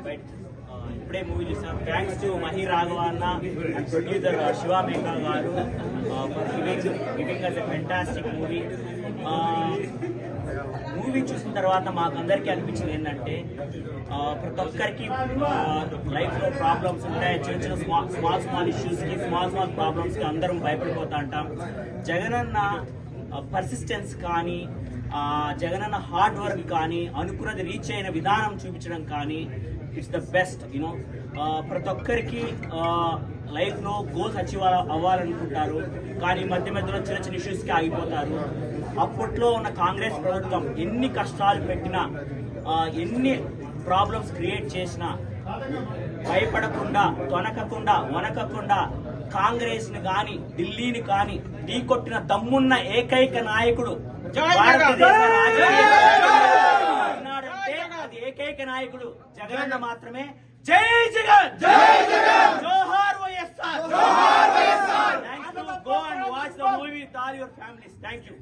But ఇప్పుడే movie చూసాం. Thanks to Mahi Raghava అన్న and producer Shiva Meka garu for giving us a fantastic movie. Movie చూసిన తర్వాత మాకందరికీ అనిపించింది ఏంటంటే ప్రతి ఒక్కరికి లైఫ్లో ప్రాబ్లమ్స్ ఉంటాయి. చిన్న చిన్న స్మాల్ ఇష్యూస్కి స్మాల్ ప్రాబ్లమ్స్కి అందరం భయపడిపోతా ఉంటాం. జగనన్న పర్సిస్టెన్స్ కానీ జగనన్న హార్డ్ వర్క్ కానీ అనుకున్నది రీచ్ అయిన విధానం చూపించడం కానీ ఇట్స్ ద బెస్ట్. యూనో ప్రతి ఒక్కరికి లైఫ్లో గోల్స్ అచీవ్ అవ్వాలనుకుంటారు, కానీ మధ్యలో చిన్న చిన్న ఇష్యూస్కి ఆగిపోతారు. అప్పట్లో ఉన్న కాంగ్రెస్ ప్రభుత్వం ఎన్ని కష్టాలు పెట్టినా, ఎన్ని ప్రాబ్లమ్స్ క్రియేట్ చేసినా భయపడకుండా, తొనకకుండా, వనకకుండా కాంగ్రెస్ ని కానీ ఢిల్లీని కానీ ఢీకొట్టిన దమ్మున్న ఏకైక నాయకుడు ఉన్నాడంటే అది ఏకైక నాయకుడు జగనన్న మాత్రమే. జై జగన్, జోహార్ YSR. Thank you. Go and watch the movie with all your families. Thank you.